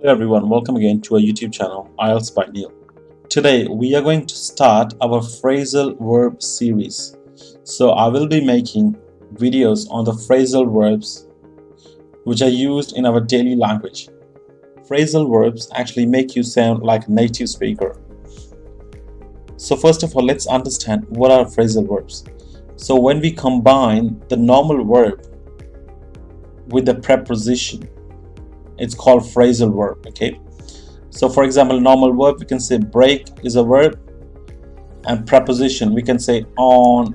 Hello everyone, welcome again to our YouTube channel IELTS by Neil. Today we are going to start our phrasal verb series. So I will be making videos on the phrasal verbs which are used in our daily language. Phrasal verbs actually make you sound like a native speaker. So first of all, let's understand what are phrasal verbs. So when we combine the normal verb with the preposition, it's called phrasal verb. Okay, so for example, normal verb we can say break is a verb, and preposition we can say on,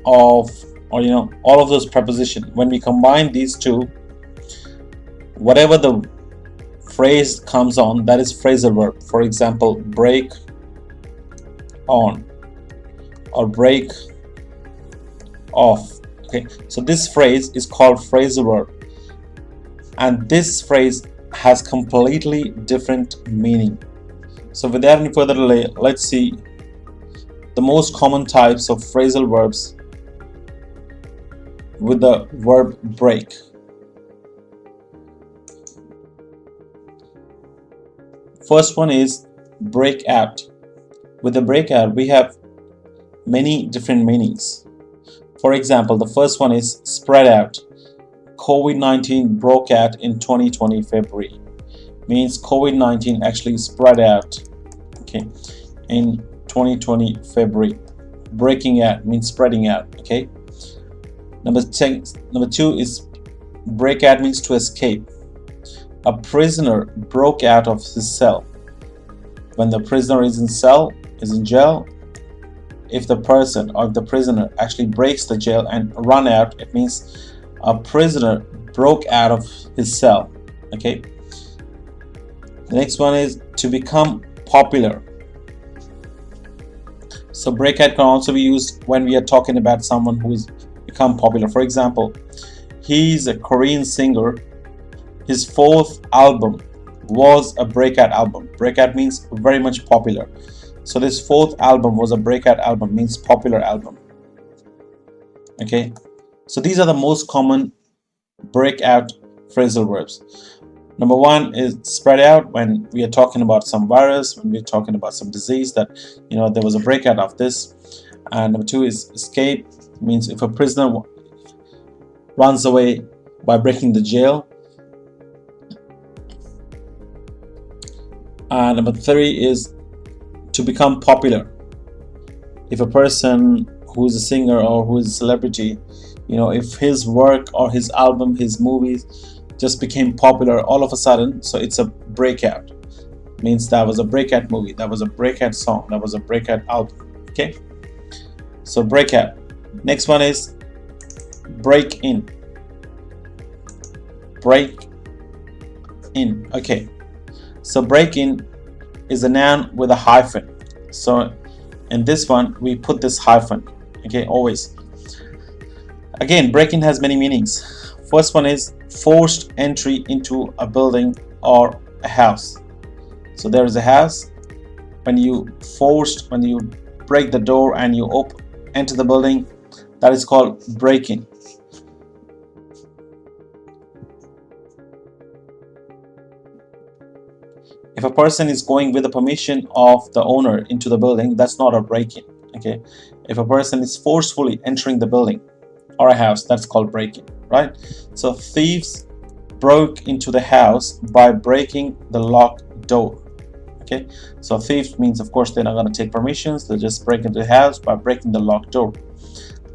off, or all of those prepositions. When we combine these two, whatever the phrase comes on, that is phrasal verb. For example, break on or break off. Okay, so this phrase is called phrasal verb, and this phrase has completely different meaning. So without any further delay, let's see the most common types of phrasal verbs with the verb break. First one is break out. With the break out, we have many different meanings. For example, the first one is spread out. COVID-19 broke out in 2020 February. Means COVID-19 actually spread out, okay, in 2020 February. Breaking out means spreading out, okay. Number two is break out means to escape. A prisoner broke out of his cell. When the prisoner is in jail, if the person or the prisoner actually breaks the jail and run out, it means a prisoner broke out of his cell. Okay. The next one is to become popular. So breakout can also be used when we are talking about someone who has become popular. For example, he's a Korean singer. His fourth album was a breakout album. Breakout means very much popular. So this fourth album was a breakout album, means popular album. Okay. So these are the most common breakout phrasal verbs. Number one is spread out, when we are talking about some virus, when we're talking about some disease that there was a breakout of this. And number two is escape, means if a prisoner runs away by breaking the jail. And number three is to become popular. If a person who is a singer or who is a celebrity, if his work or his album, his movies just became popular all of a sudden, so it's a breakout. Means that was a breakout movie, that was a breakout song, that was a breakout album. Okay, so breakout. Next one is break in. Break in. Okay, so break in is a noun with a hyphen. So in this one we put this hyphen. Okay, always. Again, break-in has many meanings. First one is forced entry into a building or a house. So there is a house. When you break the door and you enter the building, that is called break-in. If a person is going with the permission of the owner into the building, that's not a break-in. Okay. If a person is forcefully entering the building or a house, that's called break-in, right? So thieves broke into the house by breaking the locked door. Okay, so thieves means, of course, they're not going to take permissions, they'll just break into the house by breaking the locked door.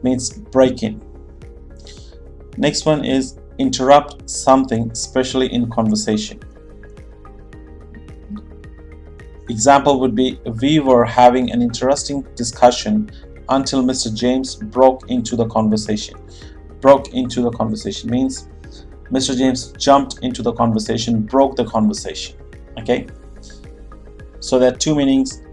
Means break-in. Next one is interrupt something, especially in conversation. Example would be, we were having an interesting discussion until Mr. James broke into the conversation. Broke into the conversation means Mr. James jumped into the conversation, broke the conversation. Okay, so there are two meanings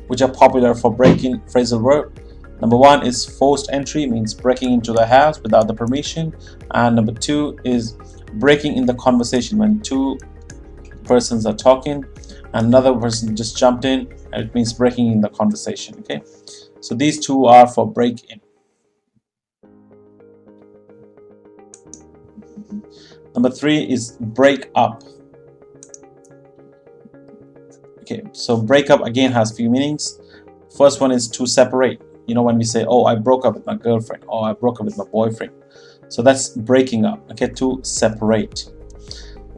which are popular for break-in phrasal verb. Number one is forced entry, means breaking into the house without the permission, and number two is breaking in the conversation, when two persons are talking and another person just jumped in, and it means breaking in the conversation. Okay, so these two are for break-in. Number three is break up. Okay, so break up again has few meanings. First one is to separate. You know, when we say, oh, I broke up with my girlfriend, or I broke up with my boyfriend, so that's breaking up. Okay, to separate.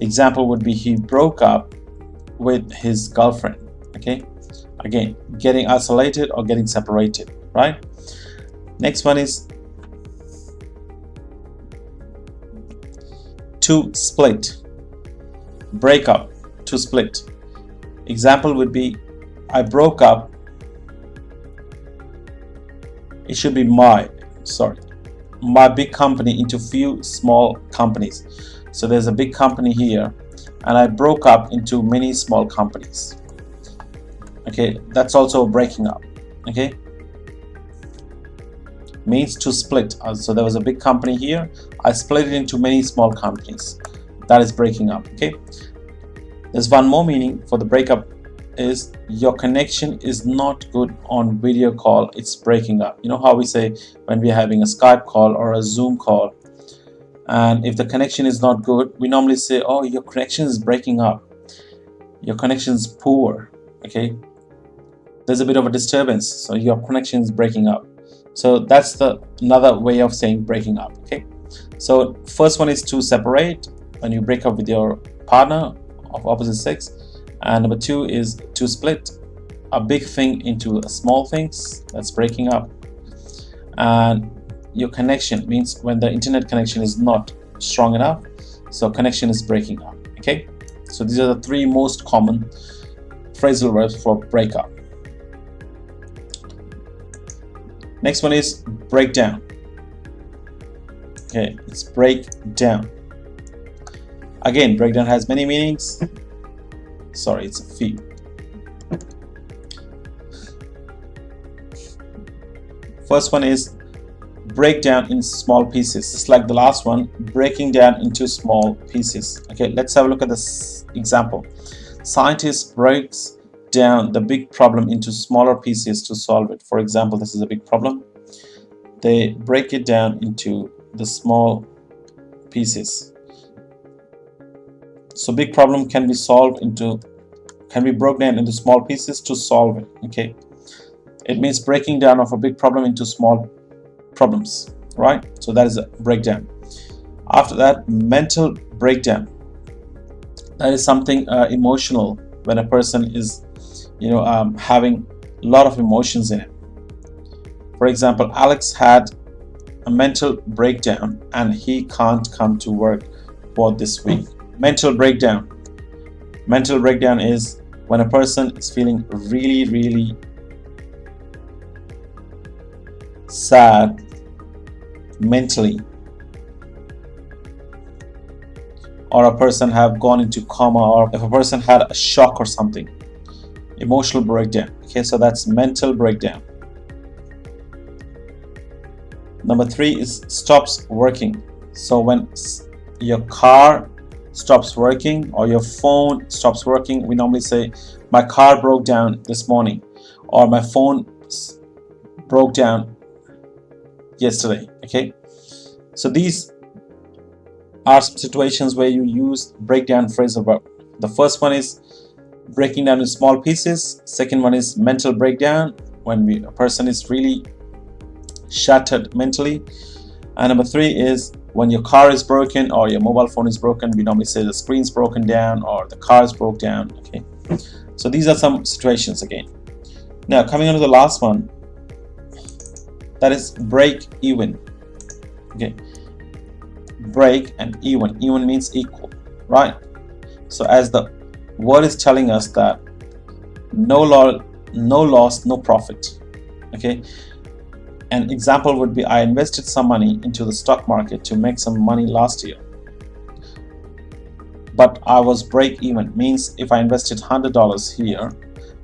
Example would be he broke up with his girlfriend. Okay, again, getting isolated or getting separated, right? Next one is to split. Break up, to split. Example would be I broke up, it should be my big company into few small companies. So there's a big company here and I broke up into many small companies. Okay, that's also breaking up. Okay, means to split. So there was a big company here, I split it into many small companies. That is breaking up. Okay, there's one more meaning for the breakup, is your connection is not good on video call, it's breaking up. You know how we say when we're having a Skype call or a Zoom call, and if the connection is not good, we normally say, oh, your connection is breaking up, your connection is poor. Okay, there's a bit of a disturbance, so your connection is breaking up. So that's the another way of saying breaking up. Okay, so first one is to separate, when you break up with your partner of opposite sex. And number two is to split a big thing into small things, that's breaking up. And your connection means when the internet connection is not strong enough, so connection is breaking up. Okay, so these are the three most common phrasal verbs for breakup. Next one is breakdown. Okay, it's break down. Again, breakdown has many meanings. Sorry, it's a few. First one is break down in small pieces. Just like the last one, breaking down into small pieces. Okay, let's have a look at this example. Scientist breaks down the big problem into smaller pieces to solve it. For example, this is a big problem. They break it down into the small pieces. So big problem can be broken down into small pieces to solve it. Okay, it means breaking down of a big problem into small problems, right? So that is a breakdown. After that, mental breakdown. That is something emotional, when a person is, having a lot of emotions in it. For example, Alex had a mental breakdown and he can't come to work for this week. Mental breakdown. Mental breakdown is when a person is feeling really, really sad mentally, or a person have gone into coma, or if a person had a shock or something. Emotional breakdown. Okay, so that's mental breakdown. Number three is stops working. So when your car stops working or your phone stops working, we normally say my car broke down this morning, or my phone broke down yesterday. Okay, so these are some situations where you use breakdown phrasal verb. The first one is breaking down in small pieces. Second one is mental breakdown, when a person is really shattered mentally. And number three is when your car is broken or your mobile phone is broken, we normally say the screen's broken down or the car is broke down. Okay, so these are some situations again. Now coming on to the last one, that is break even. Okay, break and even. Even means equal, right? So as the word is telling us that no loss, no profit. Okay, an example would be I invested some money into the stock market to make some money last year, but I was break even. Means if I invested $100 here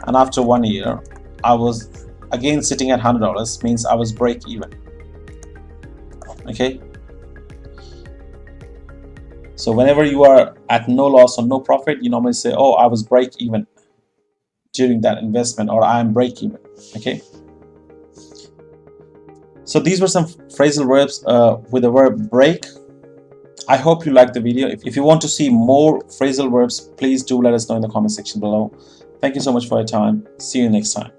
and after 1 year I was again sitting at $100, means I was break even. Okay, so whenever you are at no loss or no profit, you normally say, oh, I was break even during that investment, or I am break even. Okay, so these were some phrasal verbs with the verb break. I hope you liked the video. If you want to see more phrasal verbs, please do let us know in the comment section below. Thank you so much for your time. See you next time.